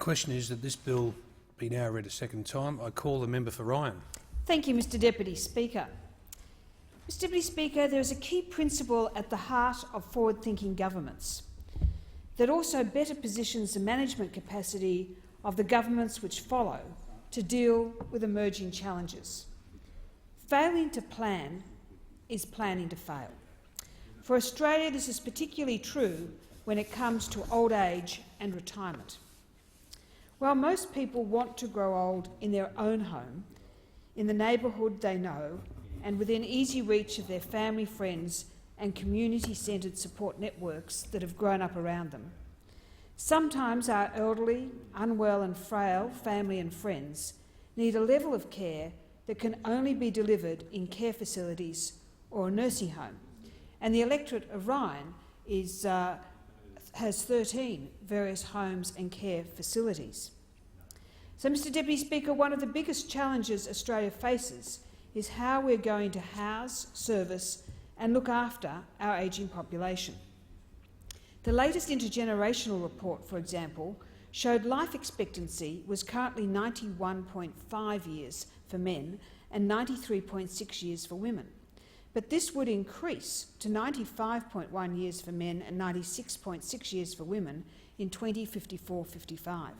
Question is that this bill be now read a second time. I call the member for Ryan. Thank you, Mr Deputy Speaker. Mr Deputy Speaker, there is a key principle at the heart of forward-thinking governments that also better positions the management capacity of the governments which follow to deal with emerging challenges. Failing to plan is planning to fail. For Australia, this is particularly true when it comes to old age and retirement. While most people want to grow old in their own home, in the neighbourhood they know, and within easy reach of their family, friends and community-centred support networks that have grown up around them, sometimes our elderly, unwell and frail family and friends need a level of care that can only be delivered in care facilities or a nursing home. And the electorate of Ryan has 13 various homes and care facilities. So, Mr Deputy Speaker, one of the biggest challenges Australia faces is how we're going to house, service and look after our ageing population. The latest intergenerational report, for example, showed life expectancy was currently 91.5 years for men and 93.6 years for women. But this would increase to 95.1 years for men and 96.6 years for women in 2054-55.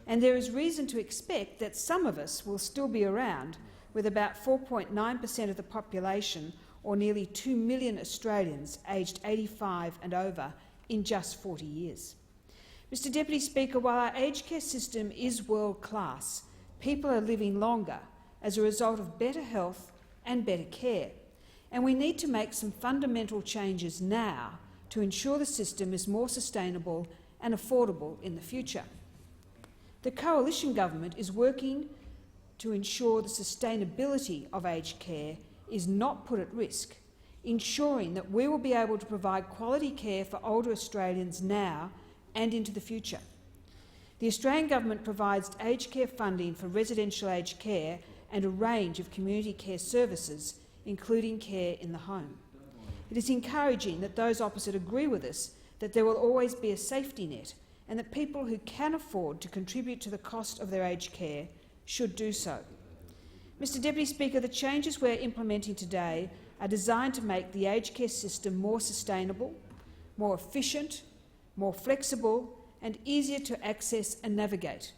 And there is reason to expect that some of us will still be around, with about 4.9% of the population, or nearly 2 million Australians aged 85 and over, in just 40 years. Mr Deputy Speaker, while our aged care system is world-class, people are living longer as a result of better health and better care. And we need to make some fundamental changes now to ensure the system is more sustainable and affordable in the future. The Coalition Government is working to ensure the sustainability of aged care is not put at risk, ensuring that we will be able to provide quality care for older Australians now and into the future. The Australian Government provides aged care funding for residential aged care and a range of community care services, including care in the home. It is encouraging that those opposite agree with us that there will always be a safety net and that people who can afford to contribute to the cost of their aged care should do so. Mr Deputy Speaker, the changes we are implementing today are designed to make the aged care system more sustainable, more efficient, more flexible and easier to access and navigate.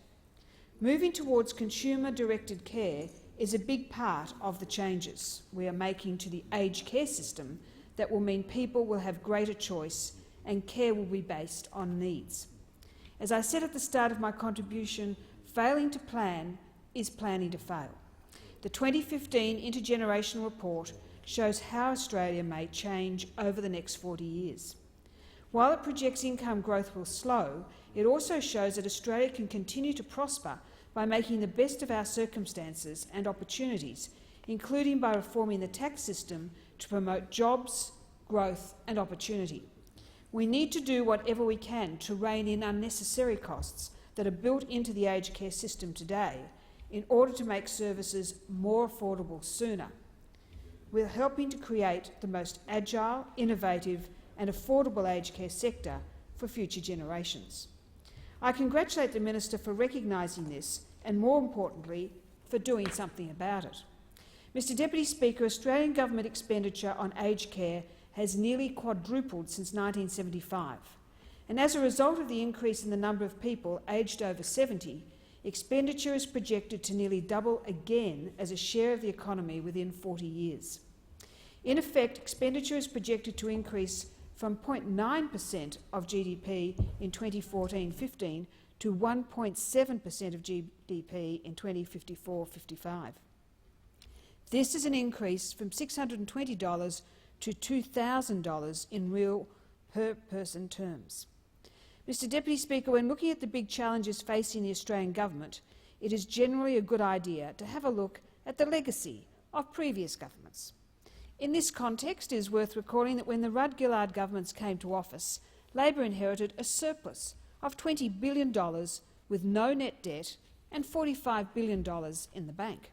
Moving towards consumer-directed care is a big part of the changes we are making to the aged care system that will mean people will have greater choice and care will be based on needs. As I said at the start of my contribution, failing to plan is planning to fail. The 2015 intergenerational report shows how Australia may change over the next 40 years. While it projects income growth will slow, it also shows that Australia can continue to prosper by making the best of our circumstances and opportunities, including by reforming the tax system to promote jobs, growth and opportunity. We need to do whatever we can to rein in unnecessary costs that are built into the aged care system today in order to make services more affordable sooner. We're helping to create the most agile, innovative and affordable aged care sector for future generations. I congratulate the Minister for recognising this and, more importantly, for doing something about it. Mr Deputy Speaker, Australian government expenditure on aged care has nearly quadrupled since 1975, and as a result of the increase in the number of people aged over 70, expenditure is projected to nearly double again as a share of the economy within 40 years. In effect, expenditure is projected to increase from 0.9% of GDP in 2014-15 to 1.7% of GDP in 2054-55. This is an increase from $620 to $2,000 in real per-person terms. Mr Deputy Speaker, when looking at the big challenges facing the Australian government, it is generally a good idea to have a look at the legacy of previous governments. In this context, it is worth recalling that when the Rudd-Gillard governments came to office, Labor inherited a surplus of $20 billion with no net debt and $45 billion in the bank.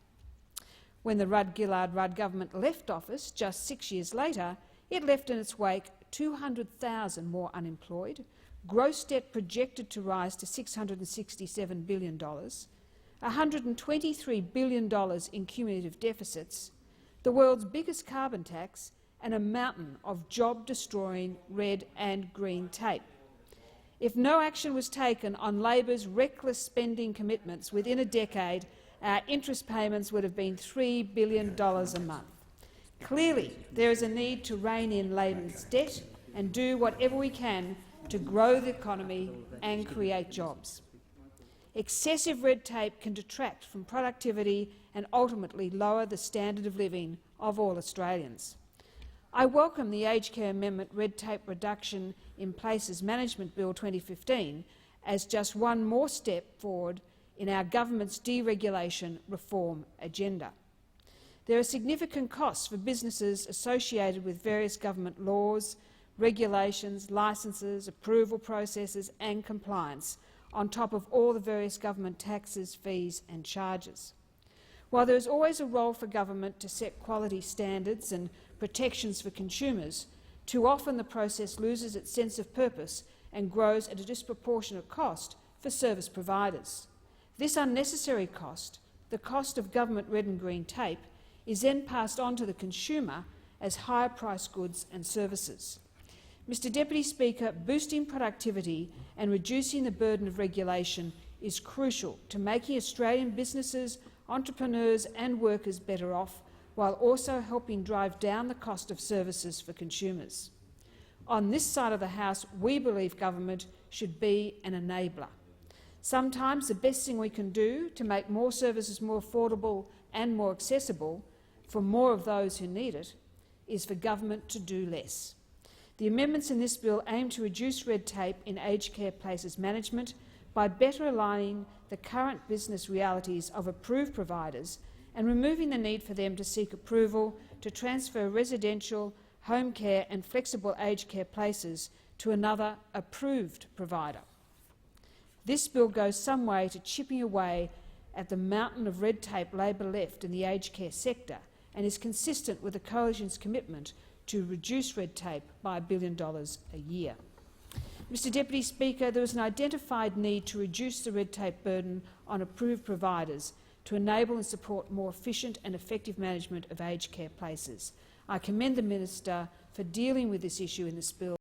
When the Rudd-Gillard-Rudd government left office just 6 years later, it left in its wake 200,000 more unemployed, gross debt projected to rise to $667 billion, $123 billion in cumulative deficits, the world's biggest carbon tax, and a mountain of job-destroying red and green tape. If no action was taken on Labor's reckless spending commitments within a decade, our interest payments would have been $3 billion a month. Clearly, there is a need to rein in Labor's debt and do whatever we can to grow the economy and create jobs. Excessive red tape can detract from productivity and ultimately lower the standard of living of all Australians. I welcome the Aged Care Amendment Red Tape Reduction in Places Management Bill 2015 as just one more step forward in our government's deregulation reform agenda. There are significant costs for businesses associated with various government laws, regulations, licences, approval processes and compliance, on top of all the various government taxes, fees and charges. While there is always a role for government to set quality standards and protections for consumers, too often the process loses its sense of purpose and grows at a disproportionate cost for service providers. This unnecessary cost, the cost of government red and green tape, is then passed on to the consumer as higher-priced goods and services. Mr Deputy Speaker, boosting productivity and reducing the burden of regulation is crucial to making Australian businesses, entrepreneurs and workers better off, while also helping drive down the cost of services for consumers. On this side of the House, we believe government should be an enabler. Sometimes the best thing we can do to make more services more affordable and more accessible for more of those who need it is for government to do less. The amendments in this bill aim to reduce red tape in aged care places management by better aligning the current business realities of approved providers and removing the need for them to seek approval to transfer residential, home care and flexible aged care places to another approved provider. This bill goes some way to chipping away at the mountain of red tape Labor left in the aged care sector and is consistent with the Coalition's commitment to reduce red tape by $1 billion a year. Mr Deputy Speaker, there is an identified need to reduce the red tape burden on approved providers to enable and support more efficient and effective management of aged care places. I commend the Minister for dealing with this issue in this bill.